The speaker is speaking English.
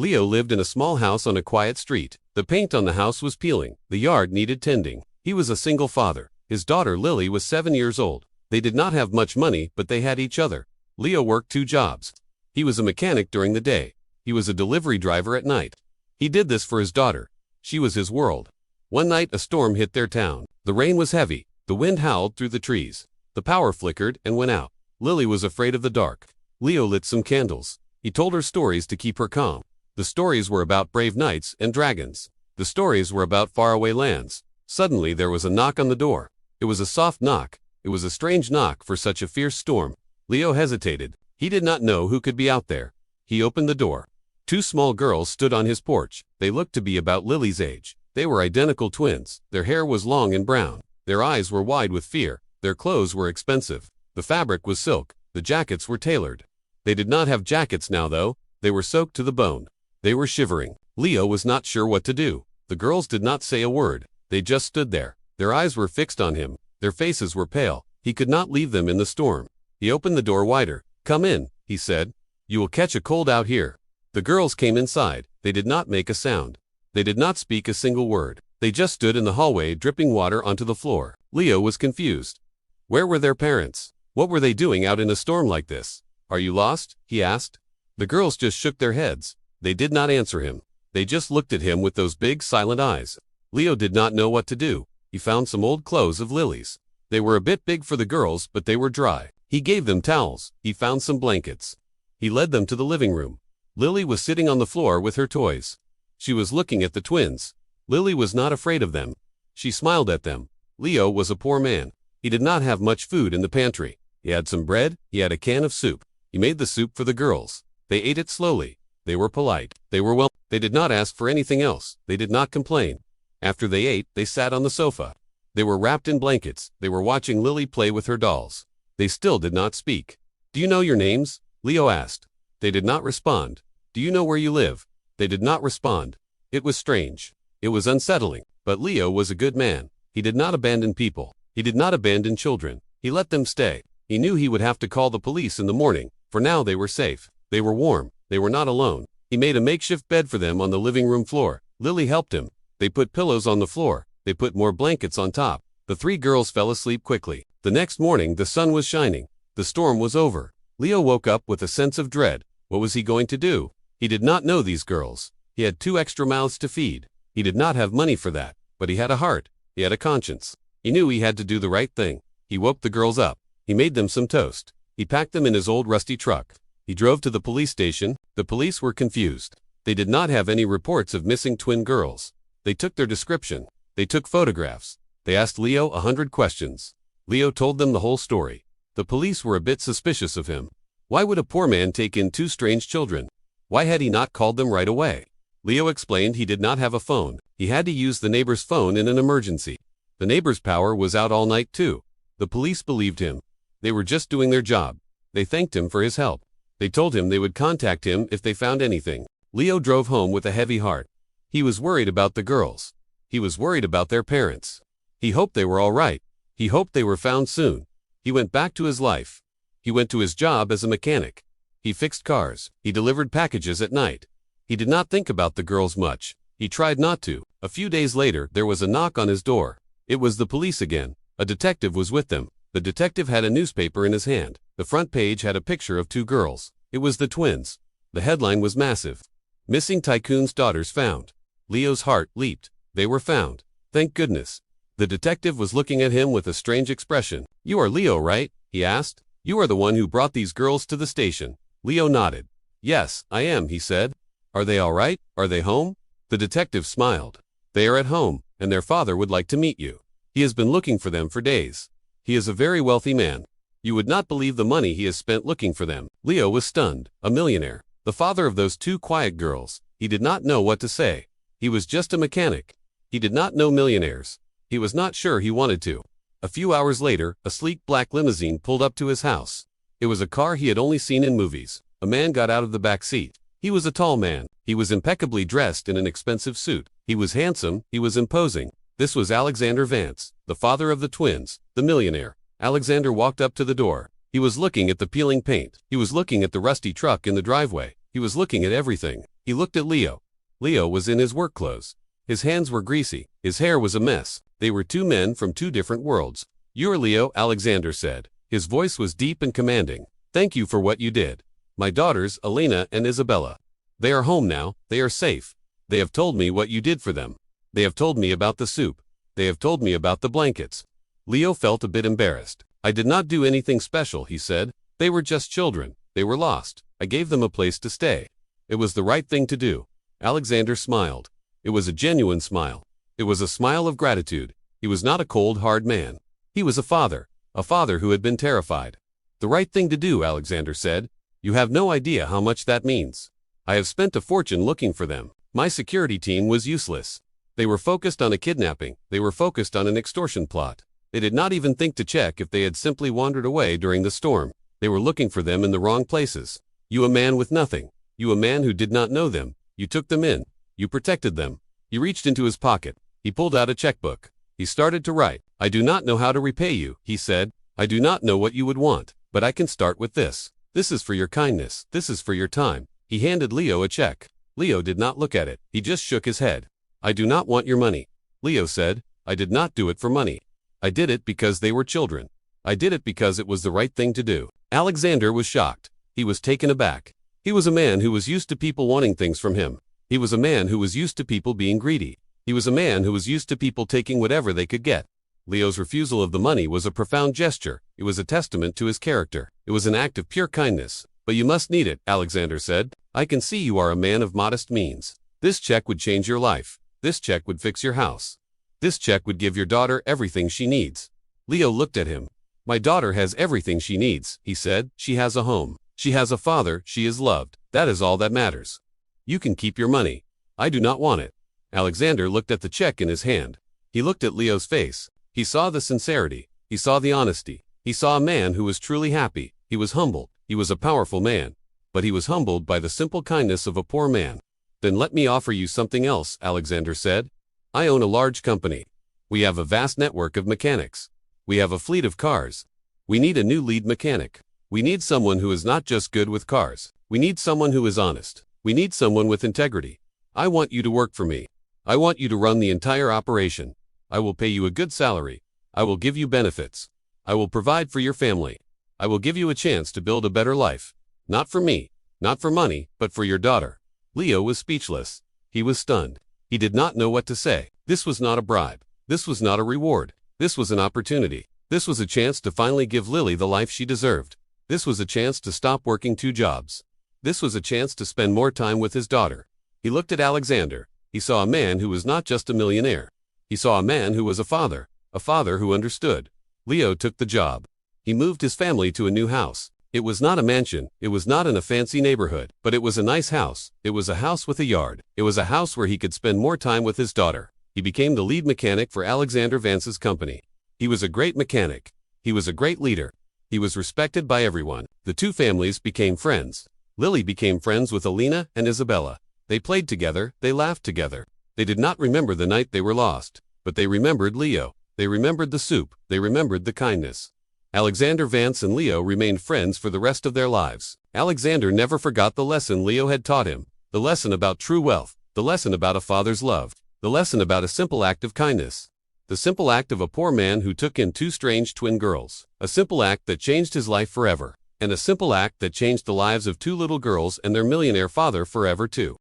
Leo lived in a small house on a quiet street. The paint on the house was peeling. The yard needed tending. He was a single father. His daughter Lily was 7 years old. They did not have much money, but they had each other. Leo worked 2 jobs. He was a mechanic during the day. He was a delivery driver at night. He did this for his daughter. She was his world. One night a storm hit their town. The rain was heavy. The wind howled through the trees. The power flickered and went out. Lily was afraid of the dark. Leo lit some candles. He told her stories to keep her calm. The stories were about brave knights and dragons. The stories were about faraway lands. Suddenly there was a knock on the door. It was a soft knock. It was a strange knock for such a fierce storm. Leo hesitated. He did not know who could be out there. He opened the door. 2 small girls stood on his porch. They looked to be about Lily's age. They were identical twins. Their hair was long and brown. Their eyes were wide with fear. Their clothes were expensive. The fabric was silk. The jackets were tailored. They did not have jackets now though. They were soaked to the bone. They were shivering. Leo was not sure what to do. The girls did not say a word. They just stood there. Their eyes were fixed on him. Their faces were pale. He could not leave them in the storm. He opened the door wider. "Come in," he said. "You will catch a cold out here." The girls came inside. They did not make a sound. They did not speak a single word. They just stood in the hallway dripping water onto the floor. Leo was confused. Where were their parents? What were they doing out in a storm like this? "Are you lost?" he asked. The girls just shook their heads. They did not answer him. They just looked at him with those big silent eyes. Leo did not know what to do. He found some old clothes of Lily's. They were a bit big for the girls, but they were dry. He gave them towels. He found some blankets. He led them to the living room. Lily was sitting on the floor with her toys. She was looking at the twins. Lily was not afraid of them. She smiled at them. Leo was a poor man. He did not have much food in the pantry. He had some bread. He had a can of soup. He made the soup for the girls. They ate it slowly. They were polite. They were well. They did not ask for anything else. They did not complain. After they ate, they sat on the sofa. They were wrapped in blankets. They were watching Lily play with her dolls. They still did not speak. "Do you know your names?" Leo asked. They did not respond. "Do you know where you live?" They did not respond. It was strange. It was unsettling. But Leo was a good man. He did not abandon people. He did not abandon children. He let them stay. He knew he would have to call the police in the morning. For now they were safe. They were warm. They were not alone. He made a makeshift bed for them on the living room floor. Lily helped him. They put pillows on the floor. They put more blankets on top. The 3 girls fell asleep quickly. The next morning the sun was shining. The storm was over. Leo woke up with a sense of dread. What was he going to do? He did not know these girls. He had 2 extra mouths to feed. He did not have money for that. But he had a heart. He had a conscience. He knew he had to do the right thing. He woke the girls up. He made them some toast. He packed them in his old rusty truck. He drove to the police station. The police were confused. They did not have any reports of missing twin girls. They took their description. They took photographs. They asked Leo 100 questions. Leo told them the whole story. The police were a bit suspicious of him. Why would a poor man take in 2 strange children? Why had he not called them right away? Leo explained he did not have a phone. He had to use the neighbor's phone in an emergency. The neighbor's power was out all night too. The police believed him. They were just doing their job. They thanked him for his help. They told him they would contact him if they found anything. Leo drove home with a heavy heart. He was worried about the girls. He was worried about their parents. He hoped they were all right. He hoped they were found soon. He went back to his life. He went to his job as a mechanic. He fixed cars. He delivered packages at night. He did not think about the girls much. He tried not to. A few days later, there was a knock on his door. It was the police again. A detective was with them. The detective had a newspaper in his hand. The front page had a picture of 2 girls. It was the twins. The headline was massive. "Missing Tycoon's Daughters Found." Leo's heart leaped. They were found. Thank goodness. The detective was looking at him with a strange expression. "You are Leo, right?" he asked. "You are the one who brought these girls to the station." Leo nodded. "Yes, I am," he said. "Are they all right? Are they home?" The detective smiled. "They are at home, and their father would like to meet you. He has been looking for them for days. He is a very wealthy man. You would not believe the money he has spent looking for them." Leo was stunned. A millionaire. The father of those 2 quiet girls. He did not know what to say. He was just a mechanic. He did not know millionaires. He was not sure he wanted to. A few hours later, a sleek black limousine pulled up to his house. It was a car he had only seen in movies. A man got out of the back seat. He was a tall man. He was impeccably dressed in an expensive suit. He was handsome. He was imposing. This was Alexander Vance, the father of the twins, the millionaire. Alexander walked up to the door. He was looking at the peeling paint. He was looking at the rusty truck in the driveway. He was looking at everything. He looked at Leo. Leo was in his work clothes. His hands were greasy. His hair was a mess. They were two men from two different worlds. "You're Leo," Alexander said. His voice was deep and commanding. "Thank you for what you did. My daughters, Elena and Isabella. They are home now. They are safe. They have told me what you did for them. They have told me about the soup. They have told me about the blankets." Leo felt a bit embarrassed. "I did not do anything special," he said. "They were just children. They were lost. I gave them a place to stay. It was the right thing to do." Alexander smiled. It was a genuine smile. It was a smile of gratitude. He was not a cold, hard man. He was a father who had been terrified. "The right thing to do," Alexander said. "You have no idea how much that means. I have spent a fortune looking for them. My security team was useless. They were focused on a kidnapping. They were focused on an extortion plot. They did not even think to check if they had simply wandered away during the storm. They were looking for them in the wrong places. You, a man with nothing. You, a man who did not know them. You took them in. You protected them." He reached into his pocket. He pulled out a checkbook. He started to write. "I do not know how to repay you," he said. "I do not know what you would want, but I can start with this. This is for your kindness. This is for your time." He handed Leo a check. Leo did not look at it. He just shook his head. "I do not want your money," Leo said. "I did not do it for money. I did it because they were children. I did it because it was the right thing to do." Alexander was shocked. He was taken aback. He was a man who was used to people wanting things from him. He was a man who was used to people being greedy. He was a man who was used to people taking whatever they could get. Leo's refusal of the money was a profound gesture. It was a testament to his character. It was an act of pure kindness. "But you must need it," Alexander said. "I can see you are a man of modest means. This check would change your life. This check would fix your house. This check would give your daughter everything she needs." Leo looked at him. "My daughter has everything she needs," he said. "She has a home. She has a father. She is loved. That is all that matters. You can keep your money. I do not want it." Alexander looked at the check in his hand. He looked at Leo's face. He saw the sincerity. He saw the honesty. He saw a man who was truly happy. He was humbled. He was a powerful man. But he was humbled by the simple kindness of a poor man. "Then let me offer you something else," Alexander said. "I own a large company. We have a vast network of mechanics. We have a fleet of cars. We need a new lead mechanic. We need someone who is not just good with cars. We need someone who is honest. We need someone with integrity. I want you to work for me. I want you to run the entire operation. I will pay you a good salary. I will give you benefits. I will provide for your family. I will give you a chance to build a better life. Not for me, not for money, but for your daughter." Leo was speechless. He was stunned. He did not know what to say. This was not a bribe. This was not a reward. This was an opportunity. This was a chance to finally give Lily the life she deserved. This was a chance to stop working 2 jobs. This was a chance to spend more time with his daughter. He looked at Alexander. He saw a man who was not just a millionaire. He saw a man who was a father who understood. Leo took the job. He moved his family to a new house. It was not a mansion. It was not in a fancy neighborhood, but it was a nice house. It was a house with a yard. It was a house where he could spend more time with his daughter. He became the lead mechanic for Alexander Vance's company. He was a great mechanic. He was a great leader. He was respected by everyone. The 2 families became friends. Lily became friends with Elena and Isabella. They played together. They laughed together. They did not remember the night they were lost, but they remembered Leo. They remembered the soup. They remembered the kindness. Alexander Vance and Leo remained friends for the rest of their lives. Alexander never forgot the lesson Leo had taught him. The lesson about true wealth. The lesson about a father's love. The lesson about a simple act of kindness. The simple act of a poor man who took in 2 strange twin girls. A simple act that changed his life forever. And a simple act that changed the lives of 2 little girls and their millionaire father forever too.